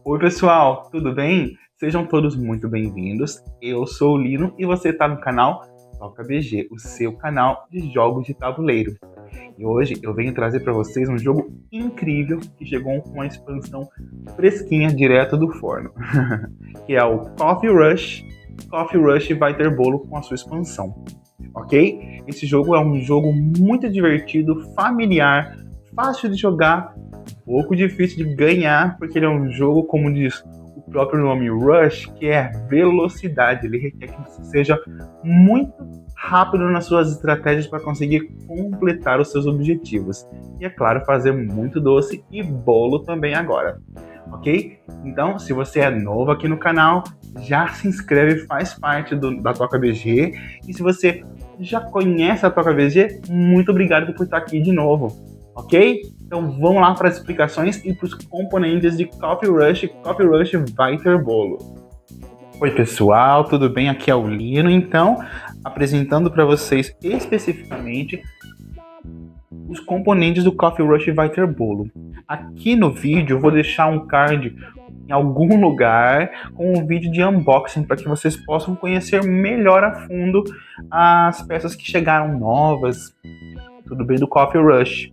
Oi pessoal, tudo bem? Sejam todos muito bem-vindos. Eu sou o Lino e você está no canal Toca BG, o seu canal de jogos de tabuleiro. E hoje eu venho trazer para vocês um jogo incrível que chegou com uma expansão fresquinha direto do forno, que é o Coffee Rush. Coffee Rush vai ter bolo com a sua expansão, ok? Esse jogo é um jogo muito divertido, familiar, fácil de jogar, pouco difícil de ganhar, porque ele é um jogo, como diz o próprio nome Rush, que é velocidade. Ele requer que você seja muito rápido nas suas estratégias para conseguir completar os seus objetivos. E é claro, fazer muito doce e bolo também agora, ok? Então, se você é novo aqui no canal, já se inscreve, faz parte da Toca BG. E se você já conhece a Toca BG, muito obrigado por estar aqui de novo, ok? Então vamos lá para as explicações e para os componentes de Coffee Rush. Coffee Rush vai ter bolo. Oi pessoal, tudo bem? Aqui é o Lino. Então, apresentando para vocês especificamente os componentes do Coffee Rush vai ter bolo. Aqui no vídeo eu vou deixar um card em algum lugar com um vídeo de unboxing para que vocês possam conhecer melhor a fundo as peças que chegaram novas, tudo bem, do Coffee Rush.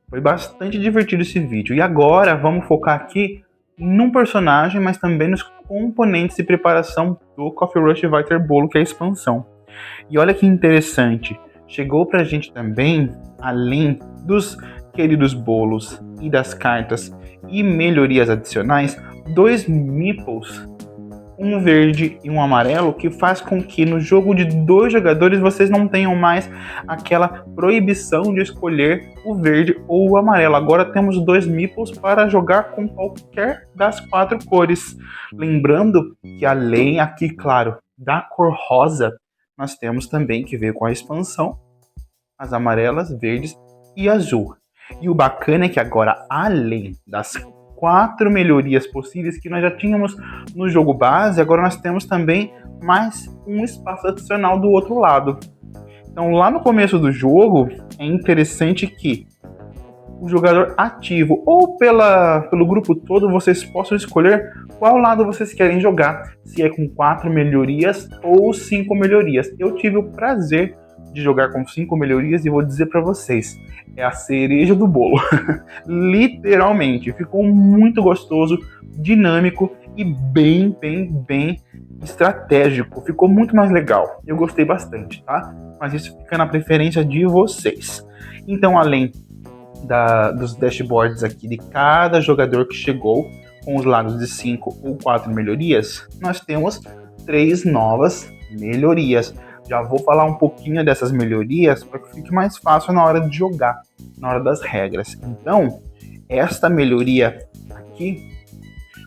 Foi bastante divertido esse vídeo. E agora vamos focar aqui num personagem, mas também nos componentes de preparação do Coffee Rush vai ter bolo, que é a expansão. E olha que interessante, chegou pra gente também, além dos queridos bolos e das cartas e melhorias adicionais, 2 meeples, um verde e um amarelo, que faz com que no jogo de 2 jogadores vocês não tenham mais aquela proibição de escolher o verde ou o amarelo. Agora temos 2 meeples para jogar com qualquer das 4 cores. Lembrando que além aqui, claro, da cor rosa, nós temos também, que veio com a expansão, as amarelas, verdes e azul. E o bacana é que agora, além das 4 melhorias possíveis que nós já tínhamos no jogo base, agora nós temos também mais um espaço adicional do outro lado. Então lá no começo do jogo é interessante que o jogador ativo ou pelo grupo todo vocês possam escolher qual lado vocês querem jogar, se é com 4 melhorias ou 5 melhorias. Eu tive o prazer de jogar com 5 melhorias e vou dizer para vocês, é a cereja do bolo. Literalmente, ficou muito gostoso, dinâmico e bem estratégico. Ficou muito mais legal. Eu gostei bastante, tá? Mas isso fica na preferência de vocês. Então, além dos dashboards aqui de cada jogador que chegou, com os lados de 5 ou 4 melhorias, nós temos 3 novas melhorias. Já vou falar um pouquinho dessas melhorias para que fique mais fácil na hora de jogar, na hora das regras. Então, esta melhoria aqui,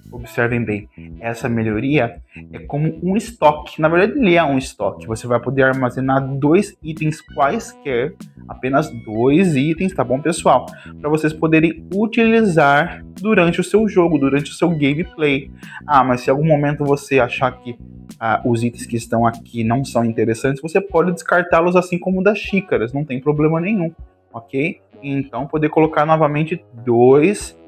observem bem, essa melhoria é como um estoque. Na verdade, ele é um estoque. Você vai poder armazenar 2 itens quaisquer, apenas 2 itens, tá bom, pessoal? Para vocês poderem utilizar durante o seu jogo, durante o seu gameplay. Mas se em algum momento você achar que os itens que estão aqui não são interessantes, você pode descartá-los, assim como das xícaras, não tem problema nenhum, ok? Então, poder colocar novamente 2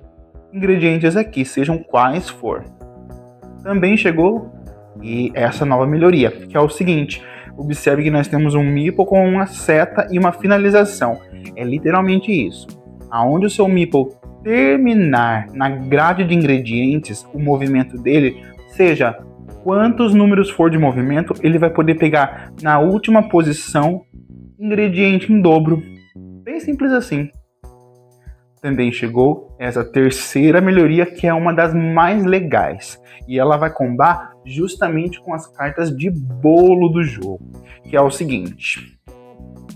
ingredientes aqui, sejam quais for. Também chegou e essa nova melhoria, que é o seguinte: observe que nós temos um meeple com uma seta e uma finalização. É literalmente isso. Aonde o seu meeple terminar na grade de ingredientes, o movimento dele, seja quantos números for de movimento, ele vai poder pegar na última posição ingrediente em dobro. Bem simples assim. Também chegou essa terceira melhoria, que é uma das mais legais. E ela vai combar justamente com as cartas de bolo do jogo. Que é o seguinte.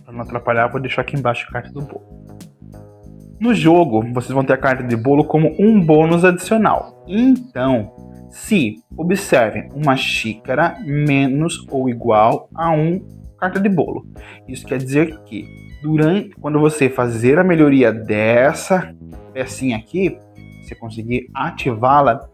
Para não atrapalhar, vou deixar aqui embaixo a carta do bolo. No jogo, vocês vão ter a carta de bolo como um bônus adicional. Então, se observem uma xícara menos ou igual a carta de bolo. Isso quer dizer que quando você fazer a melhoria dessa pecinha aqui, você conseguir ativá-la,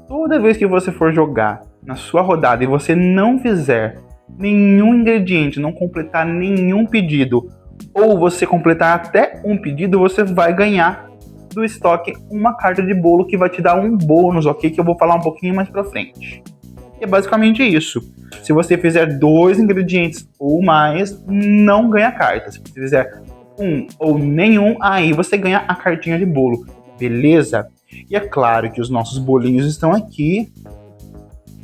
toda vez que você for jogar na sua rodada e você não fizer nenhum ingrediente, não completar nenhum pedido, ou você completar até um pedido, você vai ganhar do estoque uma carta de bolo que vai te dar um bônus, ok? Que eu vou falar um pouquinho mais pra frente. E é basicamente isso. Se você fizer 2 ingredientes ou mais, não ganha carta. Se você fizer um ou nenhum, aí você ganha a cartinha de bolo, beleza? E é claro que os nossos bolinhos estão aqui.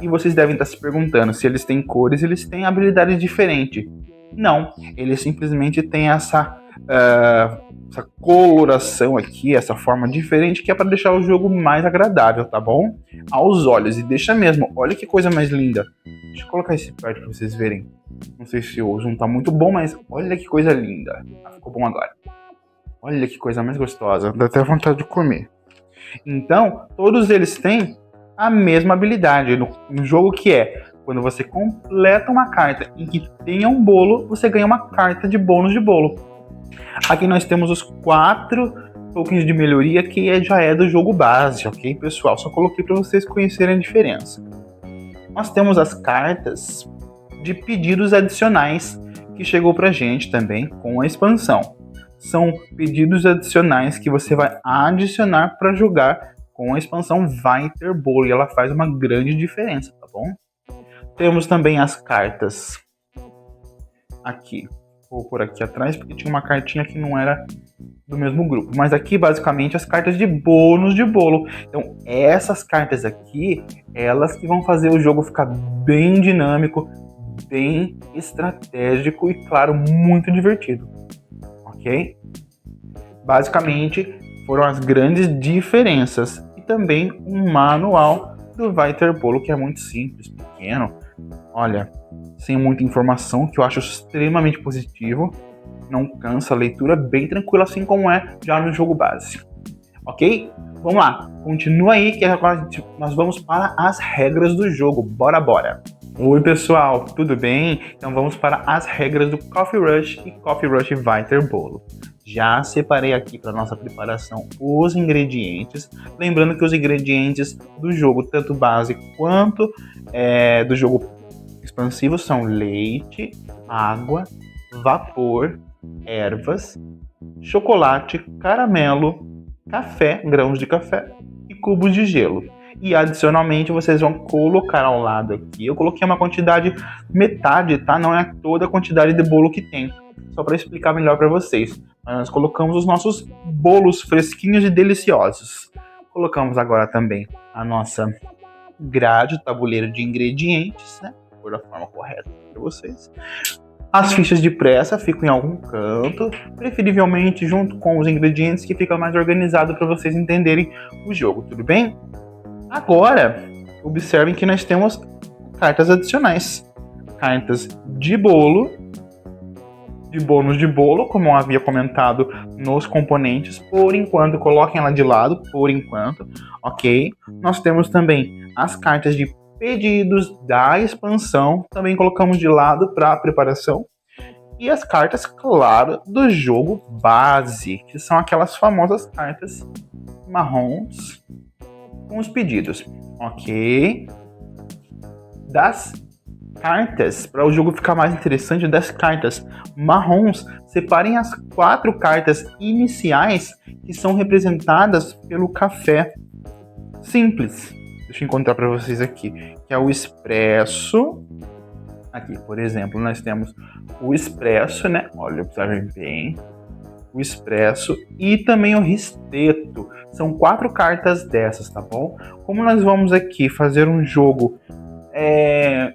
E vocês devem estar se perguntando se eles têm cores, eles têm habilidades diferentes. Não, eles simplesmente têm essa coloração aqui, essa forma diferente, que é para deixar o jogo mais agradável, tá bom? Aos olhos, e deixa mesmo, olha que coisa mais linda. Deixa eu colocar esse perto para vocês verem. Não sei se o zoom tá muito bom, mas olha que coisa linda. Ficou bom agora. Olha que coisa mais gostosa, dá até vontade de comer. Então, todos eles têm a mesma habilidade no jogo, que é quando você completa uma carta em que tenha um bolo, você ganha uma carta de bônus de bolo. Aqui nós temos os 4 tokens de melhoria que já é do jogo base, ok, pessoal? Só coloquei para vocês conhecerem a diferença. Nós temos as cartas de pedidos adicionais que chegou pra gente também com a expansão. São pedidos adicionais que você vai adicionar para jogar com a expansão Vai Ter Bolo, e ela faz uma grande diferença, tá bom? Temos também as cartas aqui. Vou por aqui atrás porque tinha uma cartinha que não era do mesmo grupo. Mas aqui, basicamente, as cartas de bônus de bolo. Então, essas cartas aqui, elas que vão fazer o jogo ficar bem dinâmico, bem estratégico e, claro, muito divertido. Ok? Basicamente, foram as grandes diferenças. E também um manual do Vai Ter Bolo, que é muito simples, pequeno. Olha, sem muita informação, que eu acho extremamente positivo. Não cansa a leitura, bem tranquila, assim como é já no jogo base. Ok? Vamos lá, continua aí que agora nós vamos para as regras do jogo. Bora! Oi pessoal, tudo bem? Então vamos para as regras do Coffee Rush e Coffee Rush Vai Ter Bolo. Já separei aqui para nossa preparação os ingredientes. Lembrando que os ingredientes do jogo, tanto base quanto do jogo expansivo, são leite, água, vapor, ervas, chocolate, caramelo, café, grãos de café e cubos de gelo. E adicionalmente vocês vão colocar ao lado aqui, eu coloquei uma quantidade metade, tá? Não é toda a quantidade de bolo que tem, só para explicar melhor para vocês. Nós colocamos os nossos bolos fresquinhos e deliciosos. Colocamos agora também a nossa grade, o tabuleiro de ingredientes, né? Por da forma correta para vocês. As fichas de pressa ficam em algum canto, preferivelmente junto com os ingredientes, que fica mais organizado para vocês entenderem o jogo, tudo bem? Agora, observem que nós temos cartas adicionais. Cartas de bolo, de bônus de bolo, como eu havia comentado nos componentes. Por enquanto, coloquem ela de lado, por enquanto, ok? Nós temos também as cartas de pedidos da expansão, também colocamos de lado para a preparação. E as cartas, claro, do jogo base, que são aquelas famosas cartas marrons com os pedidos, ok? Das cartas, para o jogo ficar mais interessante, das cartas marrons, separem as 4 cartas iniciais que são representadas pelo café simples. Deixa eu encontrar para vocês aqui, que é o expresso. Aqui, por exemplo, nós temos o expresso, né? Olha, observem bem. O expresso e também o risteto. São 4 cartas dessas, tá bom? Como nós vamos aqui fazer um jogo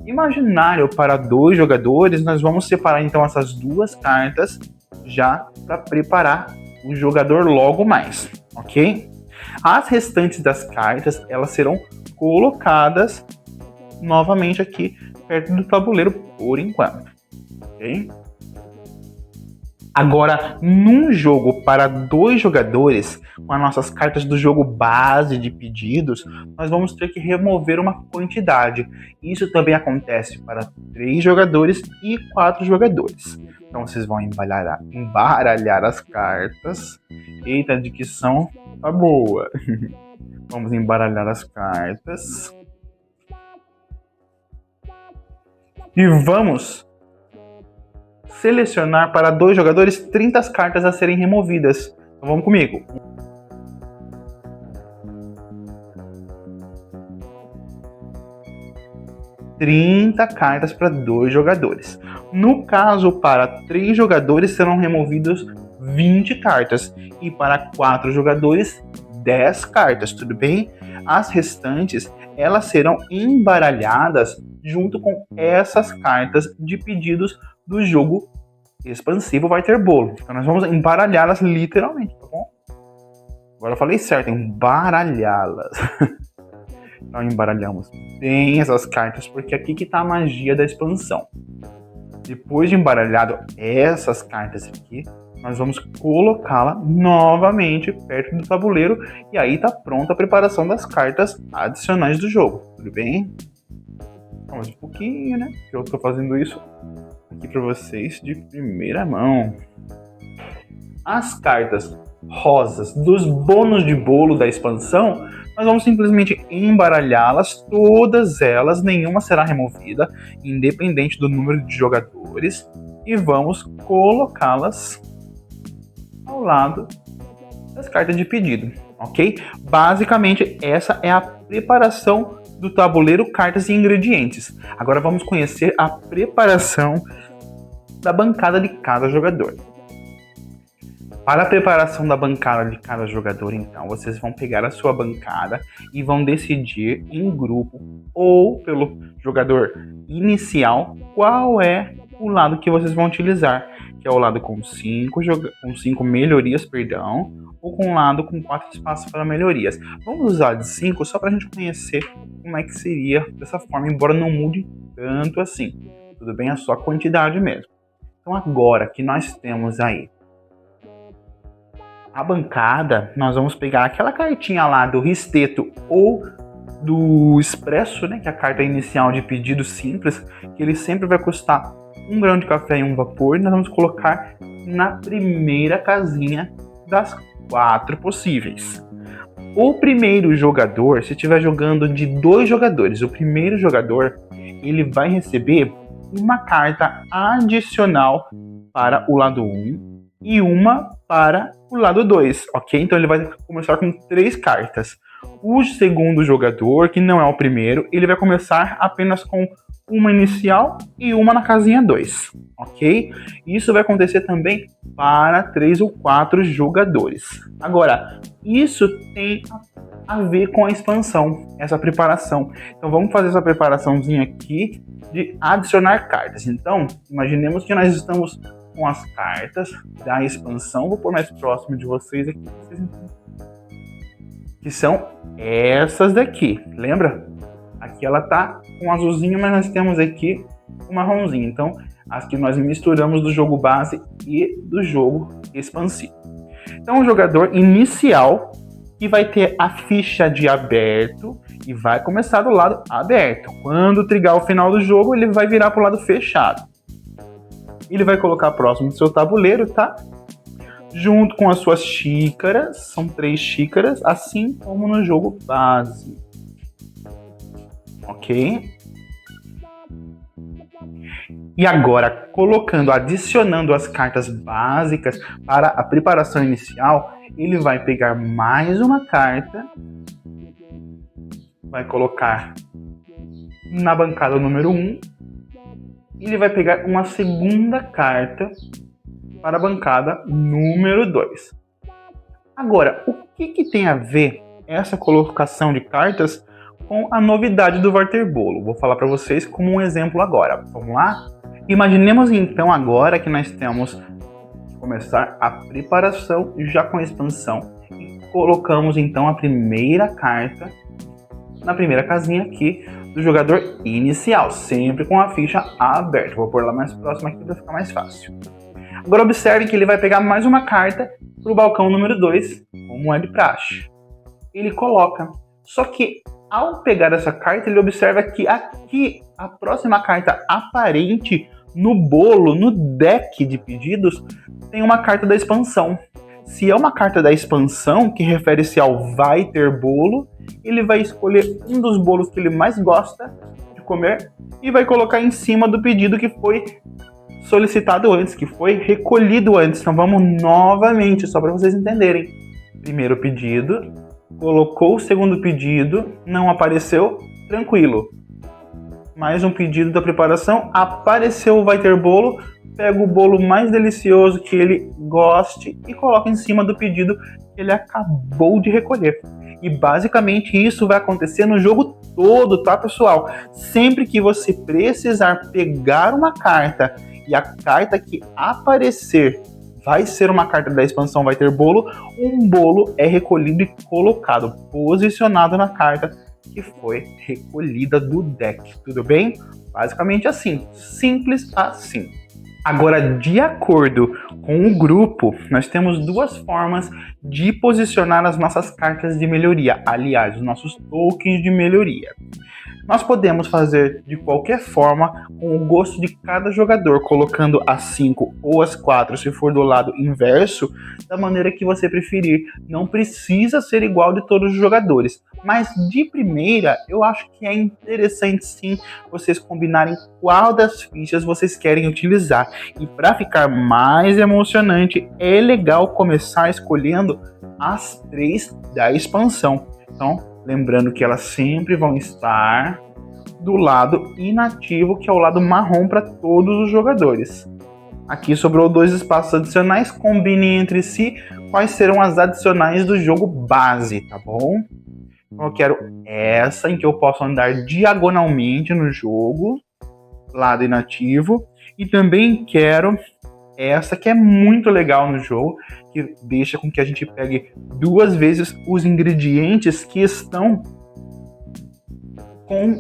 imaginário para 2 jogadores, nós vamos separar então essas 2 cartas já para preparar o jogador logo mais, ok? As restantes das cartas, elas serão colocadas novamente aqui perto do tabuleiro por enquanto, ok? Agora, num jogo para 2 jogadores, com as nossas cartas do jogo base de pedidos, nós vamos ter que remover uma quantidade. Isso também acontece para 3 jogadores e 4 jogadores. Então vocês vão embaralhar as cartas. Eita, a dicção tá boa. Vamos embaralhar as cartas. E vamos selecionar para 2 jogadores 30 cartas a serem removidas. Então vamos comigo. 30 cartas para 2 jogadores. No caso, para 3 jogadores serão removidos 20 cartas e para 4 jogadores 10 cartas, tudo bem? As restantes, elas serão embaralhadas junto com essas cartas de pedidos do jogo expansivo Vai Ter Bolo. Então nós vamos embaralhá-las literalmente, tá bom? Agora eu falei certo, embaralhá-las. Então embaralhamos bem essas cartas, porque aqui que tá a magia da expansão. Depois de embaralhado essas cartas aqui, nós vamos colocá-la novamente perto do tabuleiro e aí tá pronta a preparação das cartas adicionais do jogo, tudo bem? Então, mais um pouquinho, né? Eu tô fazendo isso aqui para vocês de primeira mão. As cartas rosas dos bônus de bolo da expansão, nós vamos simplesmente embaralhá-las, todas elas, nenhuma será removida, independente do número de jogadores, e vamos colocá-las ao lado das cartas de pedido, ok? Basicamente, essa é a preparação do tabuleiro, cartas e ingredientes. Agora vamos conhecer a preparação da bancada de cada jogador. Para a preparação da bancada de cada jogador, então, vocês vão pegar a sua bancada e vão decidir em grupo ou pelo jogador inicial qual é o lado que vocês vão utilizar, que é o lado com 5 melhorias, ou com o lado com 4 espaços para melhorias. Vamos usar de 5 só para a gente conhecer como é que seria dessa forma, embora não mude tanto assim. Tudo bem? É só a quantidade mesmo. Então agora que nós temos aí a bancada, nós vamos pegar aquela cartinha lá do Risteto ou do Expresso, né, que é a carta inicial de pedido simples, que ele sempre vai custar 1 grão de café e 1 vapor, e nós vamos colocar na primeira casinha das 4 possíveis. O primeiro jogador, se estiver jogando de 2 jogadores, o primeiro jogador, ele vai receber uma carta adicional para o lado 1 e uma para o lado 2, ok? Então ele vai começar com 3 cartas. O segundo jogador, que não é o primeiro, ele vai começar apenas com uma inicial e uma na casinha 2, ok? Isso vai acontecer também para 3 ou 4 jogadores. Agora, isso tem a ver com a expansão, essa preparação. Então vamos fazer essa preparaçãozinha aqui de adicionar cartas. Então, imaginemos que nós estamos com as cartas da expansão. Vou pôr mais próximo de vocês aqui, que são essas daqui, lembra? Aqui ela tá com azulzinho, mas nós temos aqui o marronzinho. Então, as que nós misturamos do jogo base e do jogo expansivo. Então, o jogador inicial, que vai ter a ficha de aberto e vai começar do lado aberto. Quando trigar o final do jogo, ele vai virar para o lado fechado. Ele vai colocar próximo do seu tabuleiro, tá? Junto com as suas xícaras, são 3 xícaras, assim como no jogo base. Ok? E agora, adicionando as cartas básicas para a preparação inicial, ele vai pegar mais uma carta, vai colocar na bancada número 1, e ele vai pegar uma segunda carta para a bancada número 2. Agora, o que tem a ver essa colocação de cartas com a novidade do Vai Ter Bolo? Vou falar para vocês como um exemplo agora. Vamos lá? Imaginemos então agora que nós temos que começar a preparação já com a expansão. E colocamos então a primeira carta na primeira casinha aqui do jogador inicial, sempre com a ficha aberta. Vou pôr lá mais próximo aqui para ficar mais fácil. Agora observe que ele vai pegar mais uma carta para o balcão número 2, como é de praxe. Ele coloca, só que ao pegar essa carta, ele observa que aqui a próxima carta aparente no bolo, no deck de pedidos, tem uma carta da expansão. Se é uma carta da expansão, que refere-se ao Vai Ter Bolo, ele vai escolher um dos bolos que ele mais gosta de comer e vai colocar em cima do pedido que foi solicitado antes, que foi recolhido antes. Então vamos novamente, só para vocês entenderem. Primeiro pedido, colocou o segundo pedido, não apareceu, tranquilo. mais um pedido da preparação, apareceu o vai ter bolo, pega o bolo mais delicioso que ele goste e coloca em cima do pedido que ele acabou de recolher. E basicamente isso vai acontecer no jogo todo, tá, pessoal? Sempre que você precisar pegar uma carta e a carta que aparecer vai ser uma carta da expansão vai ter bolo, um bolo é recolhido e colocado, posicionado na carta que foi recolhida do deck, tudo bem? Basicamente assim, simples assim. Agora, de acordo com o grupo, nós temos duas formas de posicionar as nossas cartas de melhoria, aliás, os nossos tokens de melhoria. Nós podemos fazer de qualquer forma, com o gosto de cada jogador, colocando as 5 ou as 4, se for do lado inverso, da maneira que você preferir. Não precisa ser igual de todos os jogadores, mas de primeira, eu acho que é interessante sim vocês combinarem qual das fichas vocês querem utilizar. E para ficar mais emocionante, é legal começar escolhendo as 3 da expansão. Então, lembrando que elas sempre vão estar do lado inativo, que é o lado marrom para todos os jogadores. Aqui sobrou 2 espaços adicionais, combinem entre si quais serão as adicionais do jogo base, tá bom? Então eu quero essa, em que eu posso andar diagonalmente no jogo, lado inativo, e também quero essa que é muito legal no jogo, que deixa com que a gente pegue 2 vezes os ingredientes que estão com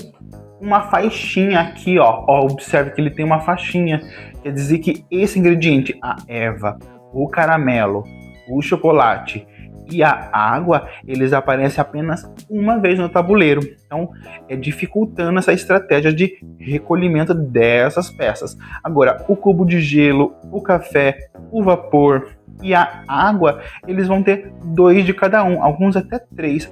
uma faixinha aqui, ó. Observe que ele tem uma faixinha, quer dizer que esse ingrediente, a erva, o caramelo, o chocolate e a água, eles aparecem apenas uma vez no tabuleiro. Então, dificultando essa estratégia de recolhimento dessas peças. Agora, o cubo de gelo, o café, o vapor e a água, eles vão ter 2 de cada um, alguns até 3.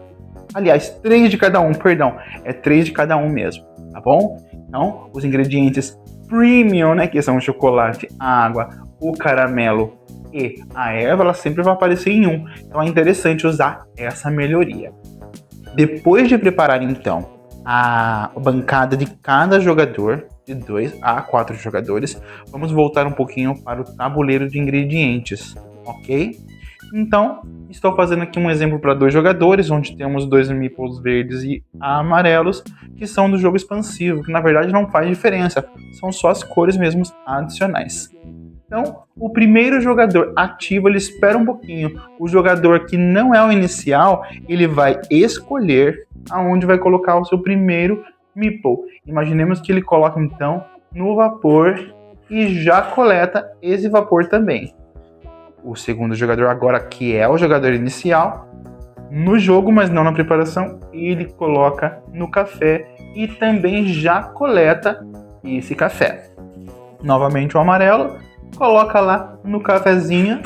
Aliás, 3 de cada um, perdão. É 3 de cada um mesmo, tá bom? Então, os ingredientes premium, né, que são o chocolate, a água, o caramelo e a erva, ela sempre vai aparecer em um. Então é interessante usar essa melhoria. Depois de preparar então a bancada de cada jogador, de 2 a 4 jogadores, vamos voltar um pouquinho para o tabuleiro de ingredientes, ok? Então, estou fazendo aqui um exemplo para 2 jogadores, onde temos 2 meeples verdes e amarelos, que são do jogo expansivo, que na verdade não faz diferença, são só as cores mesmo adicionais. Então, o primeiro jogador ativo, ele espera um pouquinho. O jogador que não é o inicial, ele vai escolher aonde vai colocar o seu primeiro meeple. Imaginemos que ele coloca, então, no vapor e já coleta esse vapor também. O segundo jogador agora, que é o jogador inicial, no jogo, mas não na preparação, ele coloca no café e também já coleta esse café. Novamente o amarelo, coloca lá no cafezinho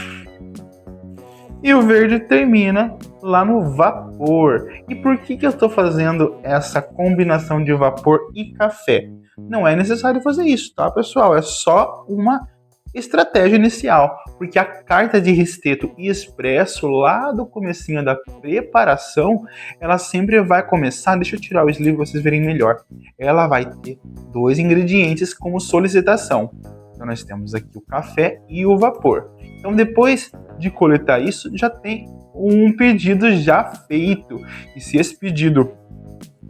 e o verde termina lá no vapor. E por que eu estou fazendo essa combinação de vapor e café? Não é necessário fazer isso, tá, pessoal? É só uma estratégia inicial, porque a carta de Risteto e Expresso lá do comecinho da preparação, ela sempre vai começar, deixa eu tirar o sleeve para vocês verem melhor, ela vai ter 2 ingredientes como solicitação. Então nós temos aqui o café e o vapor. Então depois de coletar isso, já tem um pedido já feito. E se esse pedido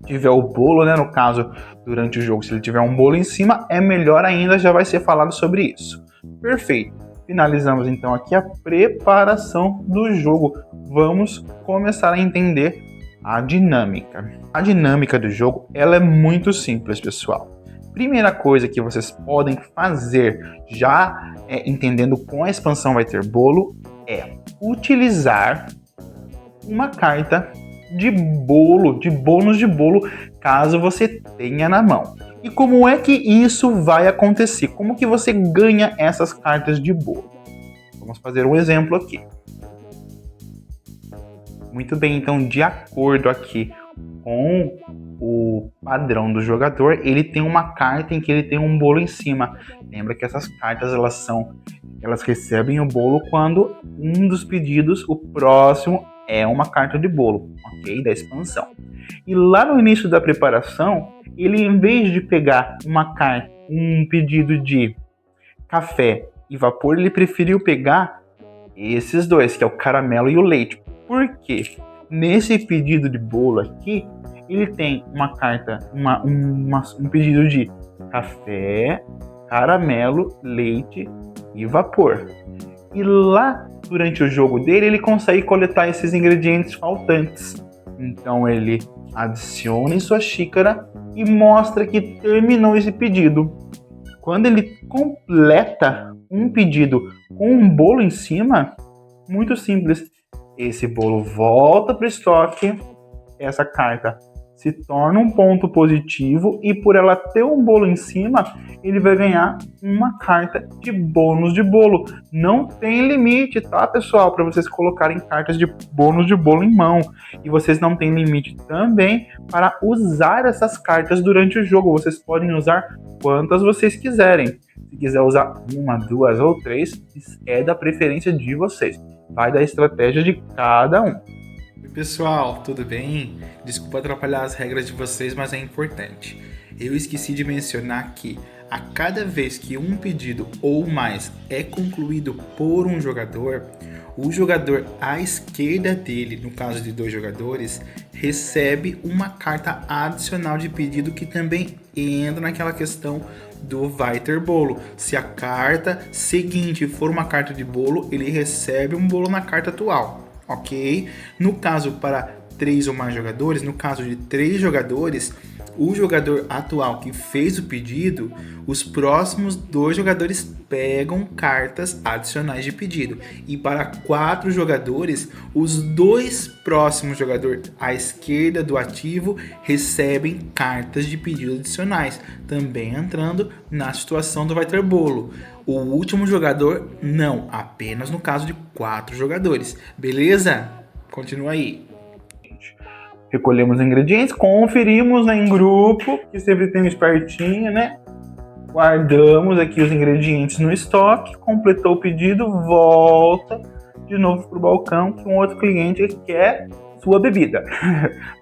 tiver o bolo, né, no caso, durante o jogo, se ele tiver um bolo em cima, é melhor ainda, já vai ser falado sobre isso. Perfeito. Finalizamos então aqui a preparação do jogo. Vamos começar a entender a dinâmica. A dinâmica do jogo, ela é muito simples, pessoal. Primeira coisa que vocês podem fazer, já entendendo com a expansão vai ter bolo, é utilizar uma carta de bolo, de bônus de bolo, caso você tenha na mão. E como é que isso vai acontecer? Como que você ganha essas cartas de bolo? Vamos fazer um exemplo aqui. Muito bem, então de acordo aqui com o padrão do jogador, ele tem uma carta em que ele tem um bolo em cima. Lembra que essas cartas elas recebem o bolo quando um dos pedidos, o próximo, é uma carta de bolo, ok? Da expansão. E lá no início da preparação, ele, em vez de pegar um pedido de café e vapor, ele preferiu pegar esses dois, que é o caramelo e o leite. Por quê? Nesse pedido de bolo aqui, ele tem uma carta, um pedido de café, caramelo, leite e vapor. E lá, durante o jogo dele, ele consegue coletar esses ingredientes faltantes. Então ele adiciona em sua xícara e mostra que terminou esse pedido. Quando ele completa um pedido com um bolo em cima, muito simples, esse bolo volta para o estoque, essa carta se torna um ponto positivo e por ela ter um bolo em cima, ele vai ganhar uma carta de bônus de bolo. Não tem limite, tá, pessoal, para vocês colocarem cartas de bônus de bolo em mão. E vocês não têm limite também para usar essas cartas durante o jogo. Vocês podem usar quantas vocês quiserem. Se quiser usar uma, duas ou três, é da preferência de vocês. Vai da estratégia de cada um. Oi pessoal, tudo bem? Desculpa atrapalhar as regras de vocês, mas é importante. Eu esqueci de mencionar que a cada vez que um pedido ou mais é concluído por um jogador, o jogador à esquerda dele, no caso de 2 jogadores, recebe uma carta adicional de pedido que também entra naquela questão do vai ter bolo. Se a carta seguinte for uma carta de bolo, ele recebe um bolo na carta atual. Ok? No caso para 3 ou mais jogadores, no caso de 3 jogadores, o jogador atual que fez o pedido, os próximos 2 jogadores pegam cartas adicionais de pedido. E para 4 jogadores, os 2 próximos jogadores à esquerda do ativo recebem cartas de pedido adicionais, também entrando na situação do vai ter bolo. O último jogador não, apenas no caso de 4 jogadores. Beleza? Continua aí. Recolhemos ingredientes, conferimos em grupo, que sempre tem um espertinho, né? Guardamos aqui os ingredientes no estoque, completou o pedido, volta de novo para o balcão que um outro cliente quer sua bebida.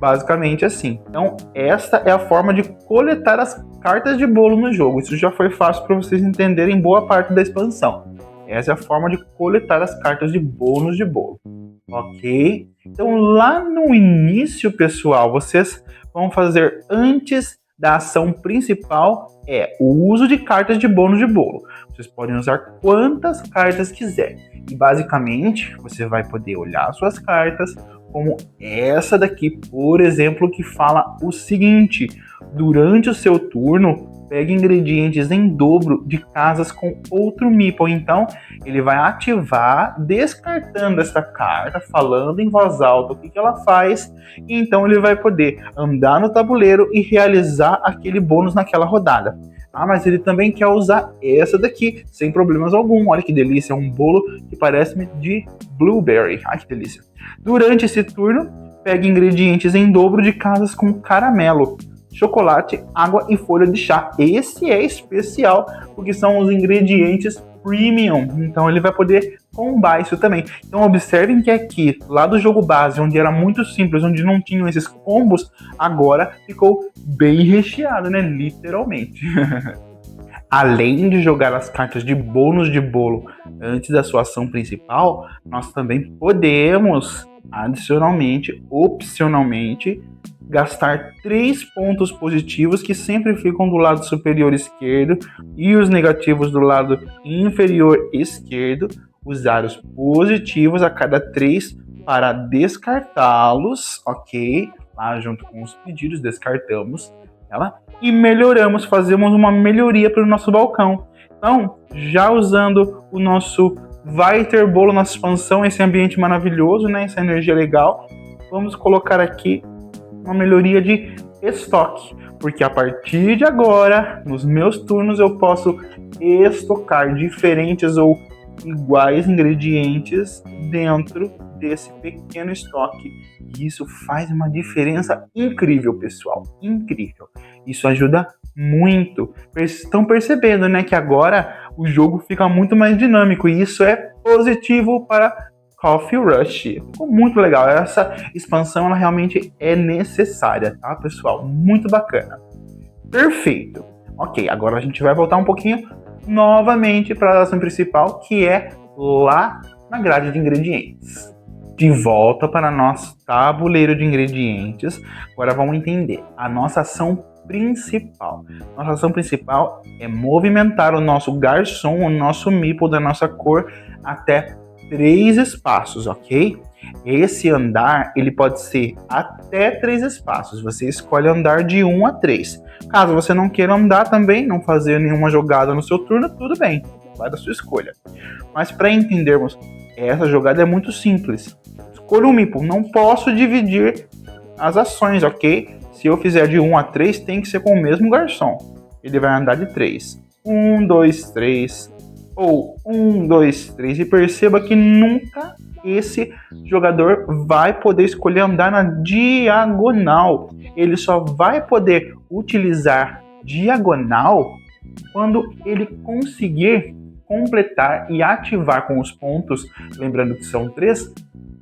Basicamente assim. Então, esta é a forma de coletar as cartas de bolo no jogo. Isso já foi fácil para vocês entenderem boa parte da expansão. Essa é a forma de coletar as cartas de bônus de bolo. Ok? Então, lá no início, pessoal, vocês vão fazer antes da ação principal o uso de cartas de bônus de bolo. Vocês podem usar quantas cartas quiserem. E basicamente, você vai poder olhar suas cartas, como essa daqui, por exemplo, que fala o seguinte: durante o seu turno, pegue ingredientes em dobro de casas com outro meeple. Então, ele vai ativar descartando esta carta, falando em voz alta o que ela faz, e então ele vai poder andar no tabuleiro e realizar aquele bônus naquela rodada. Ah, mas ele também quer usar essa daqui, sem problemas algum. Olha que delícia, é um bolo que parece-me de blueberry. Ai, que delícia. Durante esse turno, pegue ingredientes em dobro de casas com caramelo, chocolate, água e folha de chá. Esse é especial, porque são os ingredientes premium. Então ele vai poder combar isso também. Então observem que aqui, lá do jogo base, onde era muito simples, onde não tinham esses combos, agora ficou bem recheado, né? Literalmente. Além de jogar as cartas de bônus de bolo antes da sua ação principal, nós também podemos, adicionalmente, opcionalmente, gastar 3 pontos positivos que sempre ficam do lado superior esquerdo e os negativos do lado inferior esquerdo, usar os positivos a cada 3 para descartá-los, ok? Lá junto com os pedidos, descartamos ela e melhoramos, fazemos uma melhoria para o nosso balcão. Então, já usando o nosso vai ter bolo, nossa expansão, esse ambiente maravilhoso, né? Essa energia legal, vamos colocar aqui uma melhoria de estoque, porque a partir de agora, nos meus turnos, eu posso estocar diferentes ou iguais ingredientes dentro desse pequeno estoque. E isso faz uma diferença incrível, pessoal, incrível. Isso ajuda muito. Estão percebendo, né, que agora o jogo fica muito mais dinâmico e isso é positivo para Coffee Rush. Ficou muito legal. Essa expansão ela realmente é necessária, tá, pessoal? Muito bacana. Perfeito. Ok, agora a gente vai voltar um pouquinho novamente para a ação principal, que é lá na grade de ingredientes. De volta para nosso tabuleiro de ingredientes. Agora vamos entender a nossa ação principal. Nossa ação principal é movimentar o nosso garçom, o nosso meeple da nossa cor até 3 espaços, ok? Esse andar, ele pode ser até 3 espaços. Você escolhe andar de 1 a 3. Caso você não queira andar também, não fazer nenhuma jogada no seu turno, tudo bem. Vai da sua escolha. Mas para entendermos, essa jogada é muito simples. Escolha um meeple. Não posso dividir as ações, ok? Se eu fizer de 1 a 3, tem que ser com o mesmo garçom. Ele vai andar de 3. 1, 2, 3. Ou 1, 2, 3. E perceba que nunca esse jogador vai poder escolher andar na diagonal. Ele só vai poder utilizar diagonal quando ele conseguir completar e ativar com os pontos, lembrando que são 3,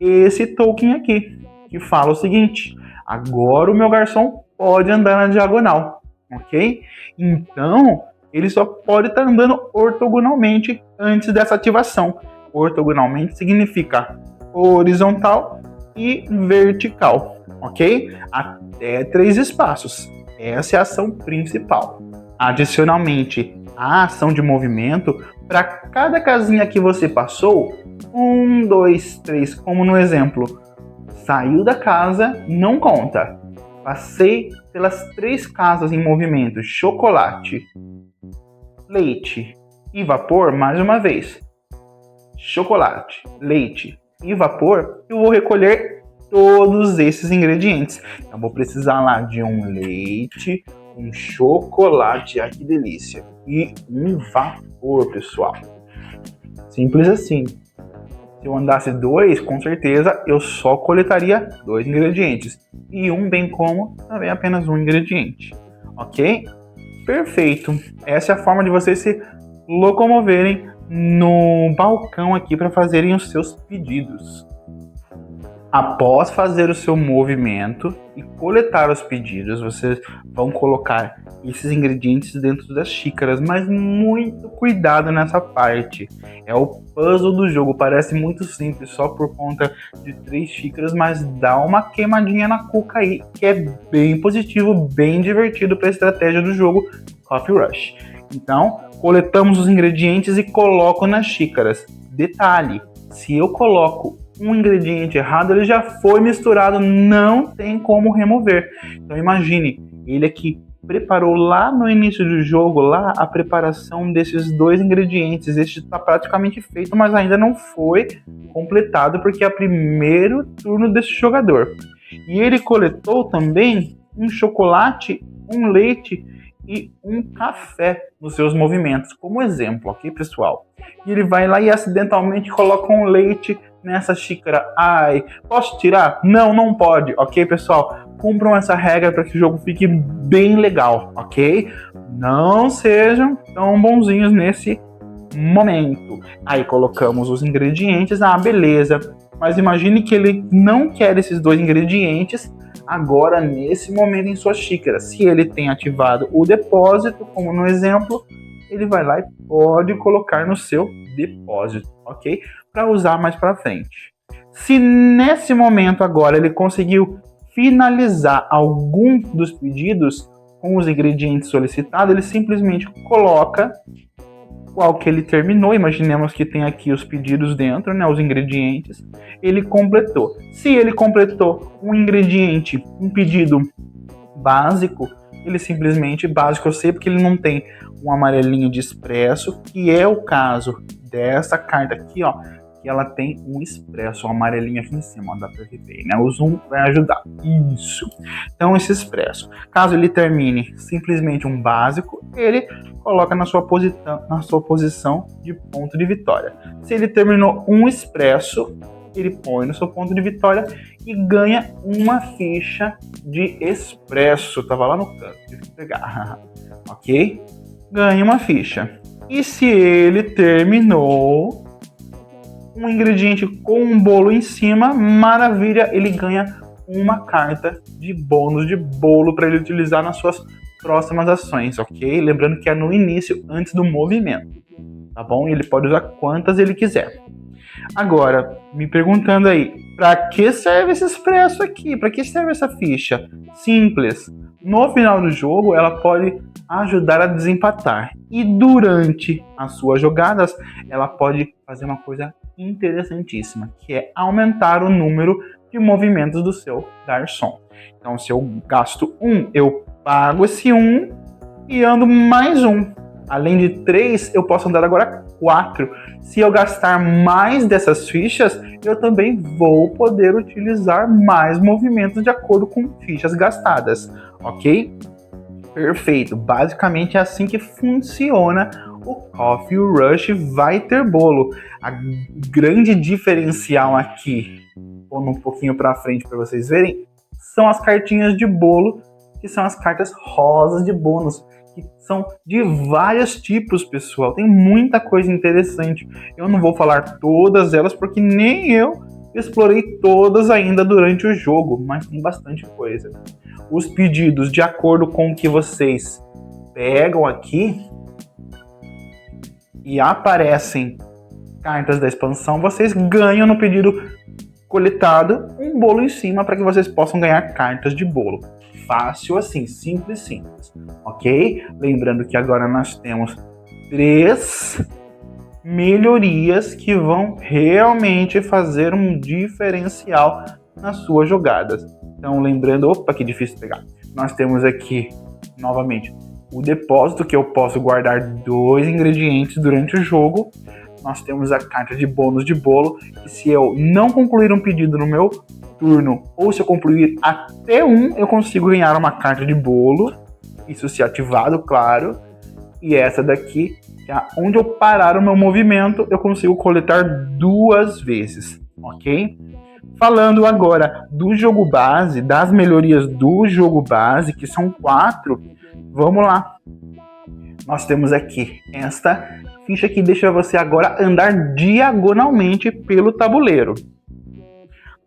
esse token aqui, que fala o seguinte: agora o meu garçom pode andar na diagonal, ok? Então, ele só pode estar andando ortogonalmente antes dessa ativação. Ortogonalmente significa horizontal e vertical, ok? Até 3 espaços. Essa é a ação principal. Adicionalmente, a ação de movimento, para cada casinha que você passou, 1, 2, 3, como no exemplo, saiu da casa, não conta. Passei pelas 3 casas em movimento, chocolate, leite e vapor, mais uma vez. Chocolate, leite e vapor, eu vou recolher todos esses ingredientes. Eu vou precisar lá de um leite, um chocolate, que delícia, e um vapor, pessoal. Simples assim. Se eu andasse 2, com certeza eu só coletaria 2 ingredientes. E um, bem como, também apenas um ingrediente. Ok? Perfeito. Essa é a forma de vocês se locomoverem no balcão aqui para fazerem os seus pedidos. Após fazer o seu movimento e coletar os pedidos, vocês vão colocar esses ingredientes dentro das xícaras, mas muito cuidado nessa parte. É o puzzle do jogo, parece muito simples só por conta de 3 xícaras, mas dá uma queimadinha na cuca aí, que é bem positivo, bem divertido para a estratégia do jogo Coffee Rush. Então, coletamos os ingredientes e coloco nas xícaras. Detalhe, se eu coloco um ingrediente errado, ele já foi misturado, não tem como remover. Então imagine, ele aqui preparou lá no início do jogo, lá a preparação desses 2 ingredientes. Este está praticamente feito, mas ainda não foi completado, porque é o primeiro turno desse jogador. E ele coletou também um chocolate, um leite e um café nos seus movimentos, como exemplo, ok, pessoal? E ele vai lá e acidentalmente coloca um leite nessa xícara. Ai, posso tirar? Não, não pode, ok, pessoal? Cumpram essa regra para que o jogo fique bem legal, ok? Não sejam tão bonzinhos nesse momento. Aí colocamos os ingredientes, beleza. Mas imagine que ele não quer esses 2 ingredientes agora nesse momento em sua xícara. Se ele tem ativado o depósito, como no exemplo, ele vai lá e pode colocar no seu depósito, ok? Para usar mais para frente. Se nesse momento agora ele conseguiu finalizar algum dos pedidos com os ingredientes solicitados, ele simplesmente coloca qual que ele terminou. Imaginemos que tem aqui os pedidos dentro, né, os ingredientes. Ele completou. Se ele completou um ingrediente, um pedido básico, ele simplesmente, básico eu sei porque ele não tem um amarelinho de expresso, que é o caso dessa carta aqui, ó, que ela tem um expresso, um amarelinho aqui em cima, ó, dá pra ver, né? O zoom vai ajudar. Isso. Então, esse expresso. Caso ele termine simplesmente um básico, ele coloca na sua posição de ponto de vitória. Se ele terminou um expresso, ele põe no seu ponto de vitória e ganha uma ficha de expresso. Tava lá no canto, tive que pegar. Ok? Ganha uma ficha. E se ele terminou um ingrediente com um bolo em cima, maravilha, ele ganha uma carta de bônus de bolo para ele utilizar nas suas próximas ações, ok? Lembrando que é no início, antes do movimento, tá bom? Ele pode usar quantas ele quiser. Agora, me perguntando aí, para que serve esse expresso aqui? Para que serve essa ficha? Simples. No final do jogo, ela pode ajudar a desempatar. E durante as suas jogadas, ela pode fazer uma coisa interessantíssima, que é aumentar o número de movimentos do seu garçom. Então, se eu gasto 1, eu pago esse 1 e ando mais 1. Além de 3, eu posso andar agora 4. Se eu gastar mais dessas fichas, eu também vou poder utilizar mais movimentos de acordo com fichas gastadas, ok? Perfeito. Basicamente é assim que funciona o Coffee Rush Vai Ter Bolo. A grande diferencial aqui, pondo um pouquinho para frente para vocês verem, são as cartinhas de bolo, que são as cartas rosas de bônus, que são de vários tipos, pessoal. Tem muita coisa interessante. Eu não vou falar todas elas, porque nem eu explorei todas ainda durante o jogo, mas tem bastante coisa. Os pedidos, de acordo com o que vocês pegam aqui e aparecem cartas da expansão, vocês ganham no pedido coletado um bolo em cima para que vocês possam ganhar cartas de bolo. Fácil assim, simples, ok? Lembrando que agora nós temos 3 melhorias que vão realmente fazer um diferencial nas suas jogadas. Então, lembrando, opa, que difícil pegar. Nós temos aqui, novamente, o depósito, que eu posso guardar 2 ingredientes durante o jogo. Nós temos a carta de bônus de bolo, que se eu não concluir um pedido no meu turno, ou se eu concluir até 1, eu consigo ganhar uma carta de bolo. Isso se ativado, claro. E essa daqui, que é onde eu parar o meu movimento, eu consigo coletar 2 vezes, ok? Falando agora do jogo base, das melhorias do jogo base, que são 4, vamos lá. Nós temos aqui esta ficha que deixa você agora andar diagonalmente pelo tabuleiro.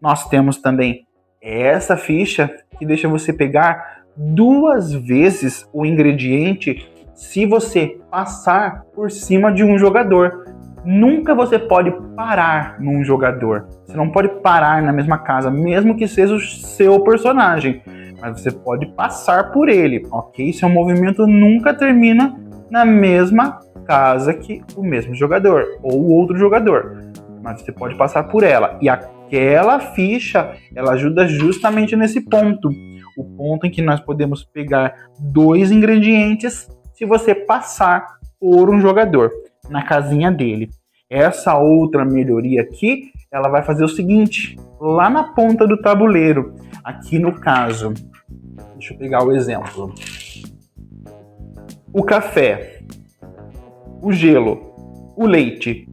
Nós temos também essa ficha que deixa você pegar 2 vezes o ingrediente se você passar por cima de um jogador. Nunca você pode parar num jogador. Você não pode parar na mesma casa, mesmo que seja o seu personagem. Mas você pode passar por ele, ok? Seu movimento nunca termina na mesma casa que o mesmo jogador ou o outro jogador. Mas você pode passar por ela. E aquela ficha, ela ajuda justamente nesse ponto. O ponto em que nós podemos pegar 2 ingredientes se você passar por um jogador na casinha dele. Essa outra melhoria aqui, ela vai fazer o seguinte, lá na ponta do tabuleiro, aqui no caso, deixa eu pegar o exemplo, o café, o gelo, o leite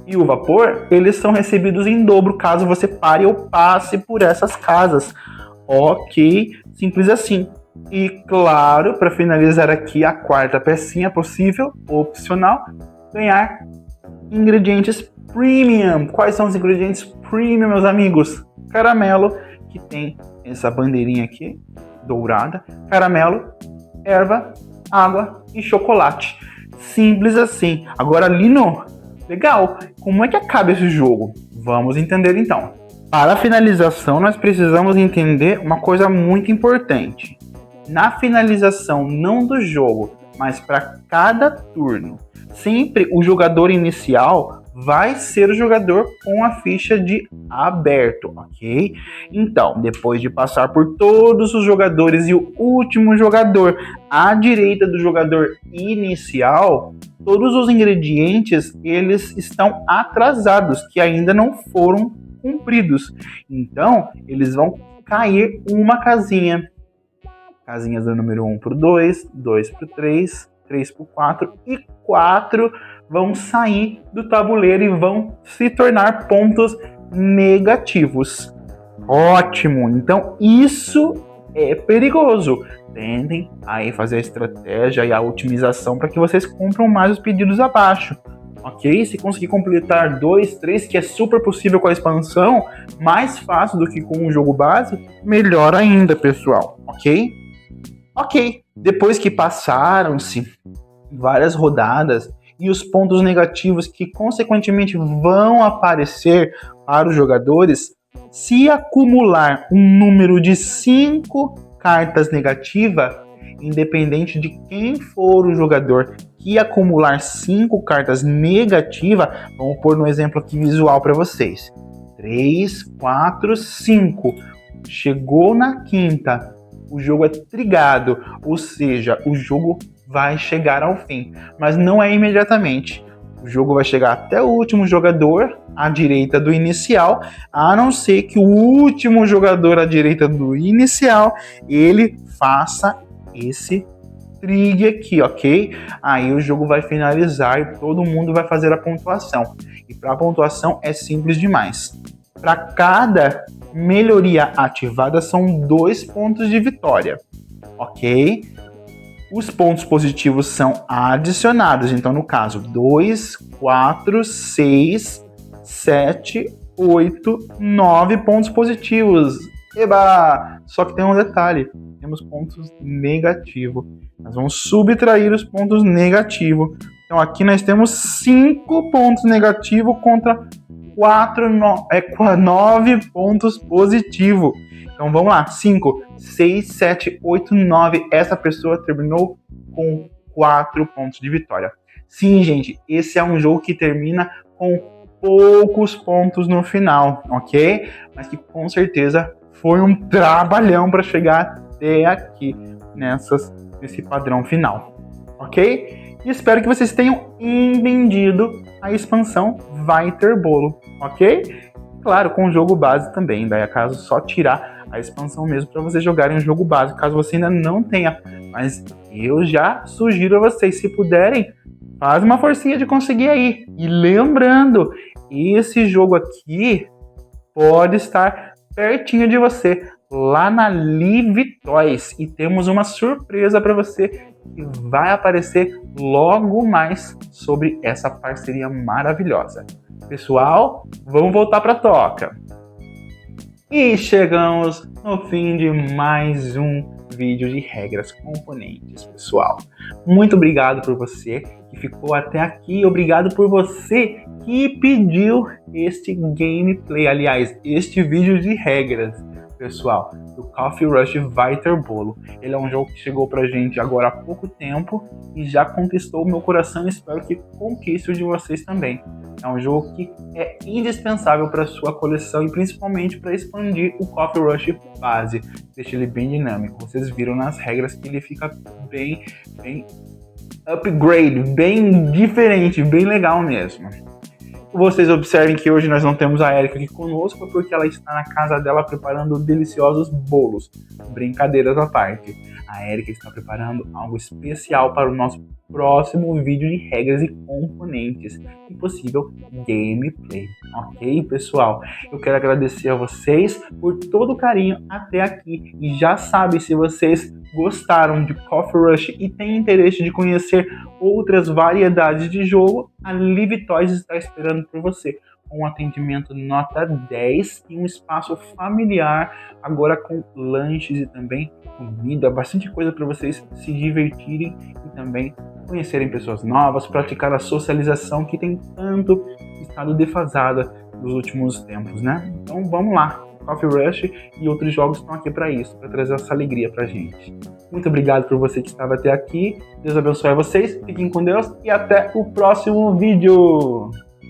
e o vapor, eles são recebidos em dobro caso você pare ou passe por essas casas, ok, simples assim. E claro, para finalizar aqui a 4ª pecinha possível, opcional, ganhar ingredientes premium. Quais são os ingredientes premium, meus amigos? Caramelo, que tem essa bandeirinha aqui, dourada. Caramelo, erva, água e chocolate. Simples assim. Agora, Lino, legal. Como é que acaba esse jogo? Vamos entender então. Para a finalização, nós precisamos entender uma coisa muito importante. Na finalização, não do jogo, mas para cada turno, sempre o jogador inicial vai ser o jogador com a ficha de aberto, ok? Então, depois de passar por todos os jogadores e o último jogador à direita do jogador inicial, todos os ingredientes, eles estão atrasados, que ainda não foram cumpridos. Então, eles vão cair uma casinha. Casinhas do número 1 para o 2, 2 para o 3, 3 para o 4 e 4 vão sair do tabuleiro e vão se tornar pontos negativos. Ótimo! Então isso é perigoso. Tentem aí fazer a estratégia e a otimização para que vocês cumpram mais os pedidos abaixo. ok? Se conseguir completar 2, 3, que é super possível com a expansão, mais fácil do que com o jogo base, melhor ainda, pessoal, ok? Ok, depois que passaram-se várias rodadas e os pontos negativos que consequentemente vão aparecer para os jogadores, se acumular um número de 5 cartas negativas, independente de quem for o jogador que acumular 5 cartas negativas, vamos pôr no exemplo aqui visual para vocês. 3, 4, 5. Chegou na quinta, o jogo é trigado, ou seja, o jogo vai chegar ao fim, mas não é imediatamente. O jogo vai chegar até o último jogador à direita do inicial, a não ser que o último jogador à direita do inicial, ele faça esse trig aqui, ok? Aí o jogo vai finalizar e todo mundo vai fazer a pontuação. E para a pontuação é simples demais. Para cada melhoria ativada são 2 pontos de vitória, ok? Os pontos positivos são adicionados, então no caso 2, 4, 6, 7, 8, 9 pontos positivos. Eba! Só que tem um detalhe, temos pontos negativos. Nós vamos subtrair os pontos negativos. Então aqui nós temos 5 pontos negativos contra 9 pontos positivos. Então vamos lá, 5, 6, 7, 8, 9. Essa pessoa terminou com 4 pontos de vitória. Sim, gente, esse é um jogo que termina com poucos pontos no final, ok? Mas que com certeza foi um trabalhão para chegar até aqui nesse padrão final, ok? E espero que vocês tenham entendido a expansão Vai Ter Bolo, ok? Claro, com o jogo base também, daí é caso só tirar a expansão mesmo para vocês jogarem o jogo base, caso você ainda não tenha. Mas eu já sugiro a vocês, se puderem, faz uma forcinha de conseguir aí. E lembrando, esse jogo aqui pode estar pertinho de você, lá na Live Toys. E temos uma surpresa para você que vai aparecer logo mais sobre essa parceria maravilhosa. Pessoal, vamos voltar para a toca. E chegamos no fim de mais um vídeo de regras componentes, pessoal. Muito obrigado por você que ficou até aqui. Obrigado por você que pediu este gameplay, aliás, este vídeo de regras, pessoal, do Coffee Rush Vai Ter Bolo. Ele é um jogo que chegou pra gente agora há pouco tempo e já conquistou o meu coração e espero que conquiste o de vocês também. É um jogo que é indispensável para sua coleção e principalmente para expandir o Coffee Rush base. Deixa ele bem dinâmico. Vocês viram nas regras que ele fica bem upgrade, bem diferente, bem legal mesmo. Vocês observem que hoje nós não temos a Erika aqui conosco porque ela está na casa dela preparando deliciosos bolos. Brincadeiras à parte. A Erika está preparando algo especial para o nosso próximo vídeo de regras e componentes e possível gameplay. Ok, pessoal? Eu quero agradecer a vocês por todo o carinho até aqui. E já sabe, se vocês gostaram de Coffee Rush e têm interesse de conhecer outras variedades de jogo, a Live Toys está esperando por você. Um atendimento nota 10 e um espaço familiar, agora com lanches e também comida, bastante coisa para vocês se divertirem e também conhecerem pessoas novas, praticar a socialização que tem tanto estado defasada nos últimos tempos, né? Então vamos lá, Coffee Rush e outros jogos estão aqui para isso, para trazer essa alegria pra gente. Muito obrigado por você que estava até aqui, Deus abençoe vocês, fiquem com Deus e até o próximo vídeo!